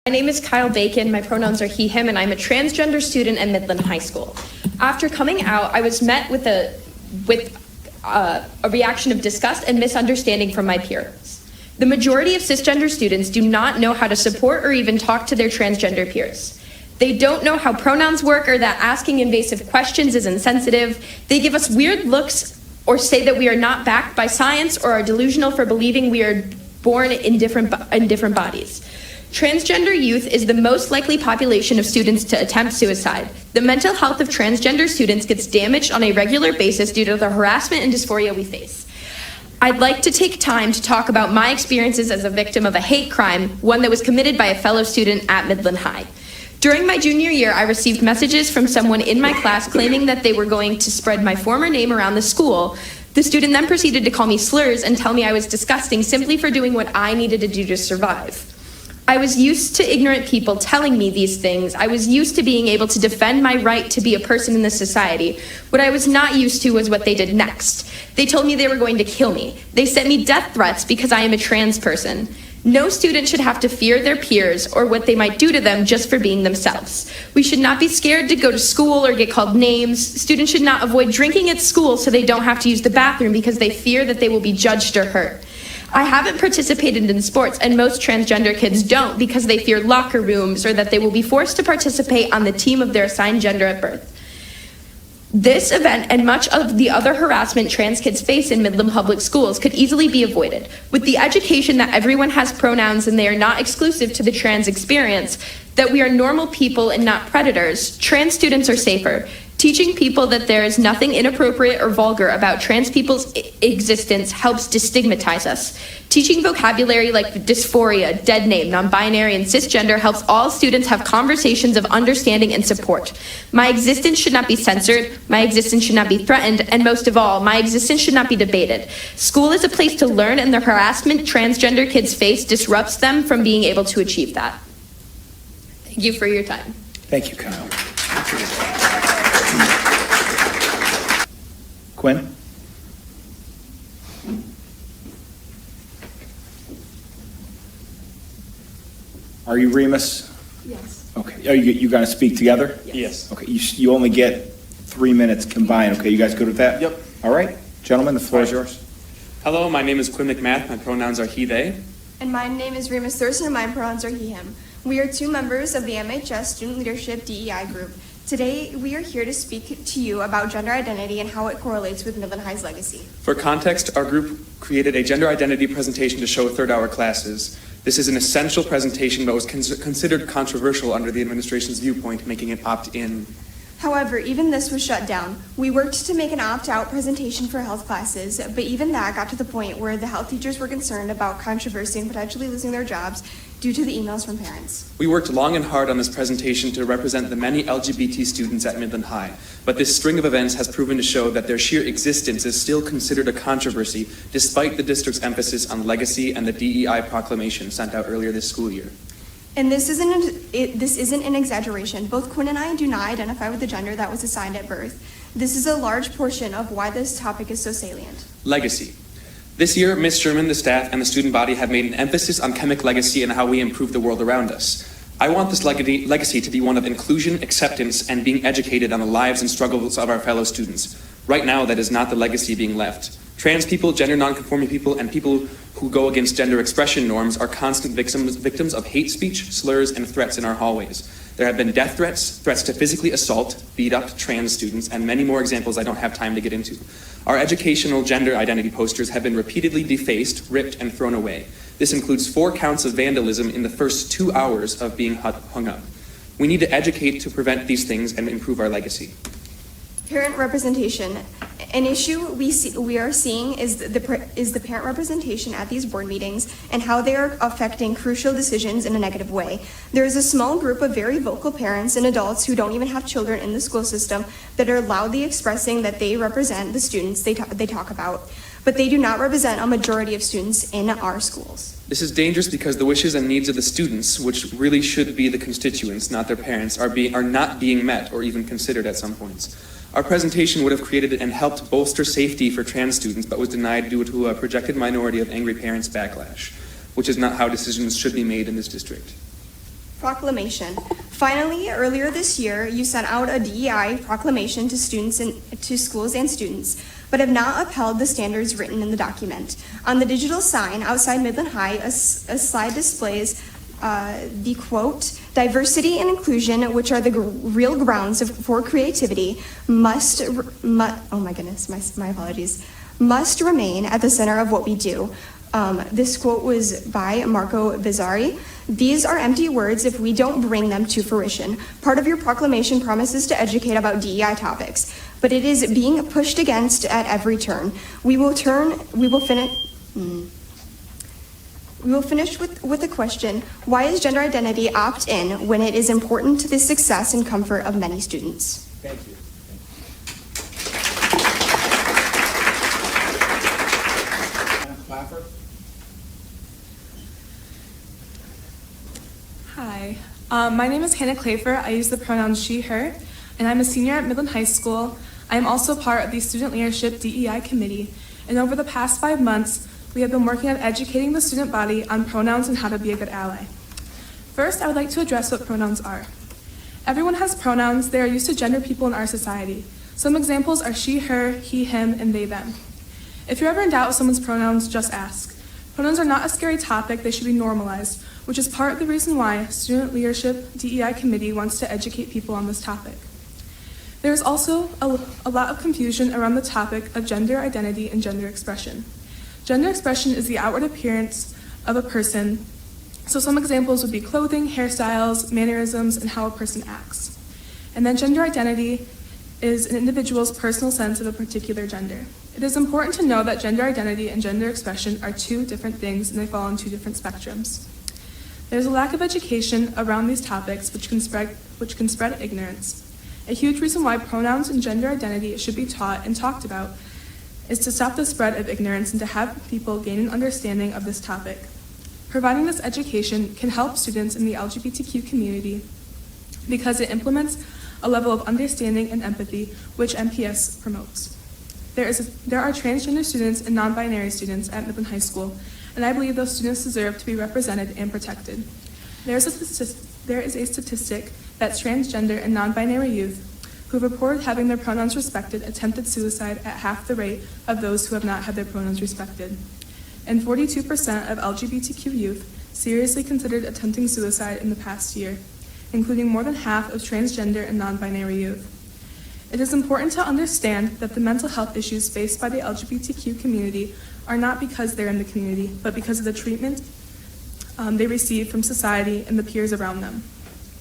My name is Kyle Bacon, my pronouns are he, him, and I'm a transgender student at Midland High School. After coming out, I was met with a reaction of disgust and misunderstanding from my peers. The majority of cisgender students do not know how to support or even talk to their transgender peers. They don't know how pronouns work or that asking invasive questions is insensitive. They give us weird looks or say that we are not backed by science or are delusional for believing we are born in different bodies. Transgender youth is the most likely population of students to attempt suicide. The mental health of transgender students gets damaged on a regular basis due to the harassment and dysphoria we face. I'd like to take time to talk about my experiences as a victim of a hate crime, one that was committed by a fellow student at Midland High. During my junior year, I received messages from someone in my class claiming that they were going to spread my former name around the school. The student then proceeded to call me slurs and tell me I was disgusting simply for doing what I needed to do to survive. I was used to ignorant people telling me these things. I was used to being able to defend my right to be a person in this society. What I was not used to was what they did next. They told me they were going to kill me. They sent me death threats because I am a trans person. No student should have to fear their peers or what they might do to them just for being themselves. We should not be scared to go to school or get called names. Students should not avoid drinking at school so they don't have to use the bathroom because they fear that they will be judged or hurt. I haven't participated in sports, and most transgender kids don't because they fear locker rooms or that they will be forced to participate on the team of their assigned gender at birth. This event and much of the other harassment trans kids face in Midland Public Schools could easily be avoided. With the education that everyone has pronouns and they are not exclusive to the trans experience, that we are normal people and not predators, trans students are safer. Teaching people that there is nothing inappropriate or vulgar about trans people's existence helps destigmatize us. Teaching vocabulary like dysphoria, dead name, non-binary, and cisgender helps all students have conversations of understanding and support. My existence should not be censored, my existence should not be threatened, and most of all, my existence should not be debated. School is a place to learn, and the harassment transgender kids face disrupts them from being able to achieve that. Thank you for your time. Thank you, Kyle. Quinn? Are you Remus? Yes. Okay. Are you going to speak together? Yes. Okay. You only get 3 minutes combined. Okay. You guys good with that? Yep. All right. Gentlemen, the floor is yours. Hello, my name is Quinn and Mus. My pronouns are he, they. And my name is Remus Thurston, and my pronouns are he, him. We are two members of the MHS Student Leadership DEI group. Today, we are here to speak to you about gender identity and how it correlates with Midland High's legacy. For context, our group created a gender identity presentation to show third-hour classes. This is an essential presentation, but was considered controversial under the administration's viewpoint, making it opt-in. However, even this was shut down. We worked to make an opt-out presentation for health classes, but even that got to the point where the health teachers were concerned about controversy and potentially losing their jobs due to the emails from parents. We worked long and hard on this presentation to represent the many LGBT students at Midland High, but this string of events has proven to show that their sheer existence is still considered a controversy, despite the district's emphasis on legacy and the DEI proclamation sent out earlier this school year. And this isn't an exaggeration. Both Quinn and I do not identify with the gender that was assigned at birth. This is a large portion of why this topic is so salient. Legacy. This year, Ms. Sherman, the staff, and the student body have made an emphasis on chemic legacy and how we improve the world around us. I want this legacy to be one of inclusion, acceptance, and being educated on the lives and struggles of our fellow students. Right now, that is not the legacy being left. Trans people, gender nonconforming people, and people who go against gender expression norms are constant victims of hate speech, slurs, and threats in our hallways. There have been death threats, threats to physically assault, beat up trans students, and many more examples I don't have time to get into. Our educational gender identity posters have been repeatedly defaced, ripped, and thrown away. This includes 4 counts of vandalism in the first 2 hours of being hung up. We need to educate to prevent these things and improve our legacy. Parent representation. An issue we are seeing is the parent representation at these board meetings and how they are affecting crucial decisions in a negative way. There is a small group of very vocal parents and adults who don't even have children in the school system that are loudly expressing that they represent the students they talk about, but they do not represent a majority of students in our schools. This is dangerous because the wishes and needs of the students, which really should be the constituents, not their parents, are not being met or even considered at some points. Our presentation would have created and helped bolster safety for trans students, but was denied due to a projected minority of angry parents' backlash, which is not how decisions should be made in this district. Proclamation. Finally, earlier this year, you sent out a DEI proclamation to students and to schools and students, but have not upheld the standards written in the document. On the digital sign outside Midland High, a slide displays the quote, "Diversity and inclusion, which are the real grounds for creativity, must remain at the center of what we do." This quote was by Marco Bizzarri. "These are empty words if we don't bring them to fruition. Part of your proclamation promises to educate about DEI topics, but it is being pushed against at every turn. We will finish with a question. Why is gender identity opt-in when it is important to the success and comfort of many students?" Thank you. Hi, my name is Hannah Clafer. I use the pronouns she, her, and I'm a senior at Midland High School. I am also part of the Student Leadership DEI Committee, and over the past 5 months, we have been working on educating the student body on pronouns and how to be a good ally. First, I would like to address what pronouns are. Everyone has pronouns. They are used to gender people in our society. Some examples are she, her, he, him, and they, them. If you're ever in doubt with someone's pronouns, just ask. Pronouns are not a scary topic. They should be normalized, which is part of the reason why Student Leadership DEI Committee wants to educate people on this topic. There is also a lot of confusion around the topic of gender identity and gender expression. Gender expression is the outward appearance of a person, so some examples would be clothing, hairstyles, mannerisms, and how a person acts. And then gender identity is an individual's personal sense of a particular gender. It is important to know that gender identity and gender expression are two different things, and they fall on two different spectrums. There's a lack of education around these topics, which can spread ignorance. A huge reason why pronouns and gender identity should be taught and talked about is to stop the spread of ignorance and to have people gain an understanding of this topic. Providing this education can help students in the LGBTQ community because it implements a level of understanding and empathy, which MPS promotes. There are transgender students and non-binary students at Midland High School, and I believe those students deserve to be represented and protected. There is a statistic that transgender and non-binary youth who have reported having their pronouns respected attempted suicide at half the rate of those who have not had their pronouns respected. And 42% of LGBTQ youth seriously considered attempting suicide in the past year, including more than half of transgender and non-binary youth. It is important to understand that the mental health issues faced by the LGBTQ community are not because they're in the community, but because of the treatment they receive from society and the peers around them.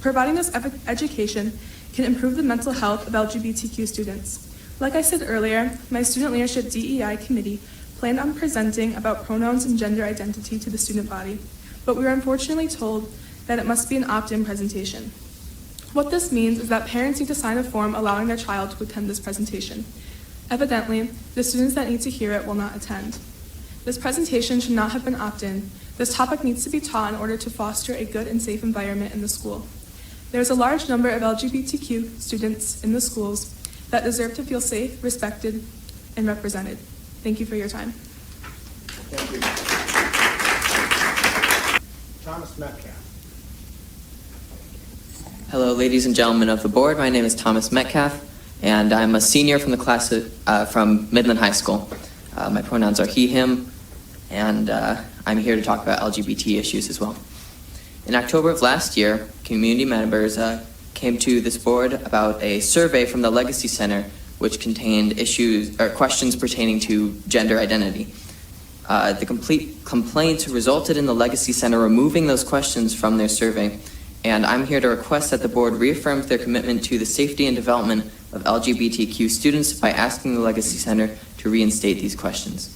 Providing this education can improve the mental health of LGBTQ students. Like I said earlier, my Student Leadership DEI Committee planned on presenting about pronouns and gender identity to the student body, but we were unfortunately told that it must be an opt-in presentation. What this means is that parents need to sign a form allowing their child to attend this presentation. Evidently, the students that need to hear it will not attend. This presentation should not have been opt-in. This topic needs to be taught in order to foster a good and safe environment in the school. There is a large number of LGBTQ students in the schools that deserve to feel safe, respected, and represented. Thank you for your time. Thank you. Thomas Metcalf. Hello, ladies and gentlemen of the board. My name is Thomas Metcalf, and I'm a senior from the class from Midland High School. My pronouns are he, him, and I'm here to talk about LGBT issues as well. In October of last year, community members came to this board about a survey from the Legacy Center, which contained questions pertaining to gender identity. The complete complaint resulted in the Legacy Center removing those questions from their survey, and I'm here to request that the board reaffirms their commitment to the safety and development of LGBTQ students by asking the Legacy Center to reinstate these questions.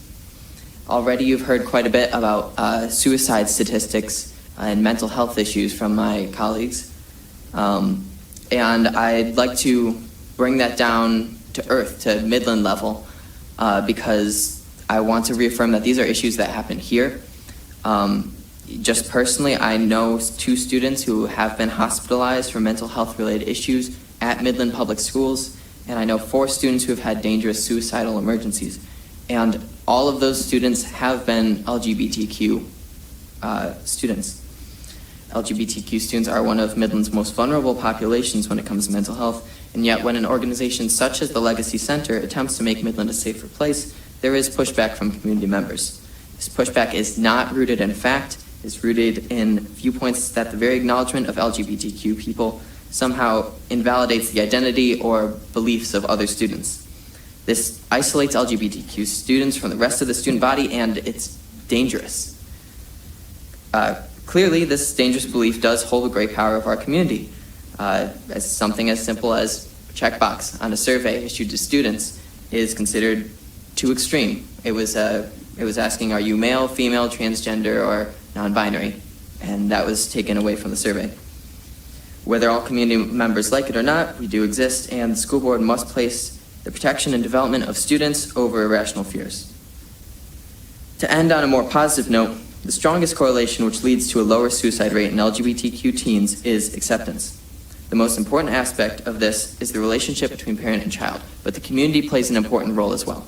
Already you've heard quite a bit about suicide statistics and mental health issues from my colleagues, and I'd like to bring that down to earth, to Midland level, because I want to reaffirm that these are issues that happen here. Just personally, I know 2 students who have been hospitalized for mental health related issues at Midland Public Schools, and I know 4 students who have had dangerous suicidal emergencies. And all of those students have been LGBTQ students. LGBTQ students are one of Midland's most vulnerable populations when it comes to mental health, and yet when an organization such as the Legacy Center attempts to make Midland a safer place, there is pushback from community members. This pushback is not rooted in fact, it's rooted in viewpoints that the very acknowledgement of LGBTQ people somehow invalidates the identity or beliefs of other students. This isolates LGBTQ students from the rest of the student body, and it's dangerous. Clearly, this dangerous belief does hold a great power of our community. As something as simple as a checkbox on a survey issued to students is considered too extreme. It was asking, are you male, female, transgender, or non-binary? And that was taken away from the survey. Whether all community members like it or not, we do exist, and the school board must place the protection and development of students over irrational fears. To end on a more positive note, the strongest correlation which leads to a lower suicide rate in LGBTQ teens is acceptance. The most important aspect of this is the relationship between parent and child, but the community plays an important role as well.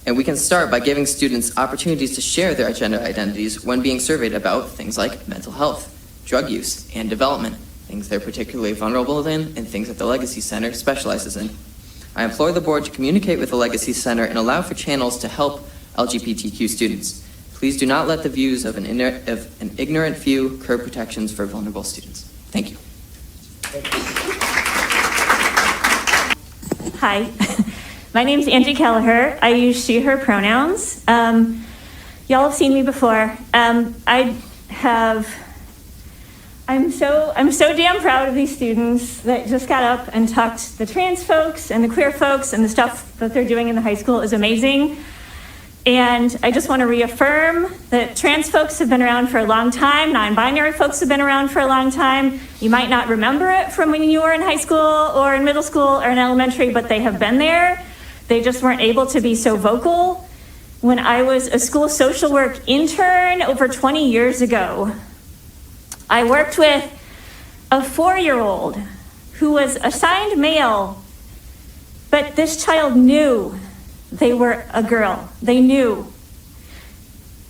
And we can start by giving students opportunities to share their gender identities when being surveyed about things like mental health, drug use, and development, things they're particularly vulnerable in and things that the Legacy Center specializes in. I implore the board to communicate with the Legacy Center and allow for channels to help LGBTQ students. Please do not let the views of an ignorant few curb protections for vulnerable students. Thank you. Hi, my name's Angie Kelleher. I use she, her pronouns. Y'all have seen me before. I'm so damn proud of these students that just got up and talked. The trans folks and the queer folks and the stuff that they're doing in the high school is amazing. And I just want to reaffirm that trans folks have been around for a long time, non-binary folks have been around for a long time. You might not remember it from when you were in high school or in middle school or in elementary, but they have been there. They just weren't able to be so vocal. When I was a school social work intern over 20 years ago, I worked with a 4-year-old who was assigned male, but this child knew they were a girl. They knew.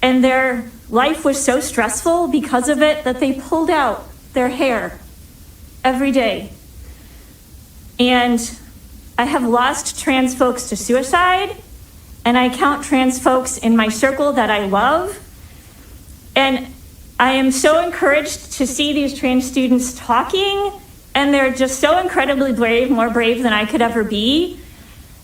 And their life was so stressful because of it that they pulled out their hair every day. And I have lost trans folks to suicide, and I count trans folks in my circle that I love. And I am so encouraged to see these trans students talking, and they're just so incredibly brave, more brave than I could ever be.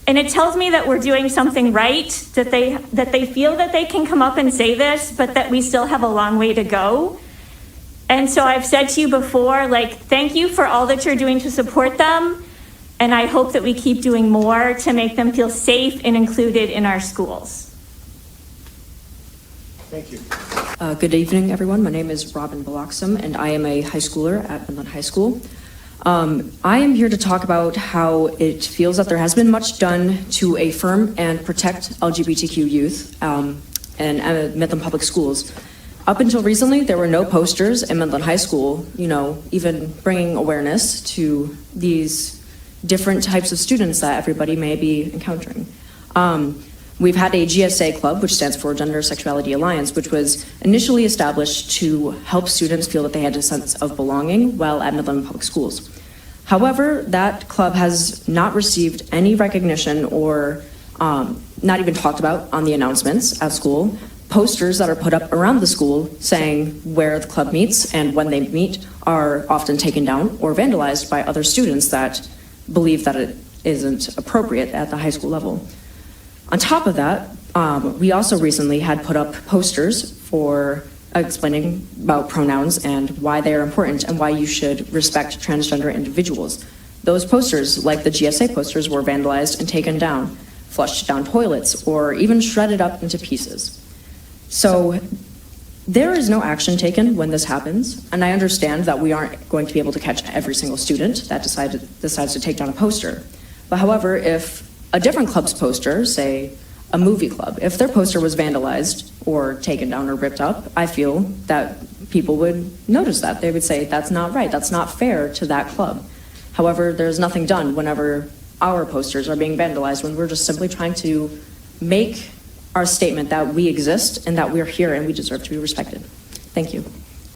And it tells me that we're doing something right, that they feel that they can come up and say this, but that we still have a long way to go. And so I've said to you before, thank you for all that you're doing to support them. And I hope that we keep doing more to make them feel safe and included in our schools. Thank you. Good evening, everyone. My name is Robin Baloxam, and I am a high schooler at Midland High School. I am here to talk about how it feels that there has been much done to affirm and protect LGBTQ youth in Midland Public Schools. Up until recently, there were no posters in Midland High School, even bringing awareness to these different types of students that everybody may be encountering. We've had a GSA Club, which stands for Gender Sexuality Alliance, which was initially established to help students feel that they had a sense of belonging while at Midland Public Schools. However, that club has not received any recognition or not even talked about on the announcements at school. Posters that are put up around the school saying where the club meets and when they meet are often taken down or vandalized by other students that believe that it isn't appropriate at the high school level. On top of that, we also recently had put up posters for explaining about pronouns and why they are important and why you should respect transgender individuals. Those posters, like the GSA posters, were vandalized and taken down, flushed down toilets, or even shredded up into pieces. So there is no action taken when this happens, and I understand that we aren't going to be able to catch every single student that decides to take down a poster. But however, if a different club's poster, say a movie club, if their poster was vandalized or taken down or ripped up, I feel that people would notice that. They would say, that's not right, that's not fair to that club. However, there's nothing done whenever our posters are being vandalized, when we're just simply trying to make our statement that we exist and that we're here and we deserve to be respected. Thank you.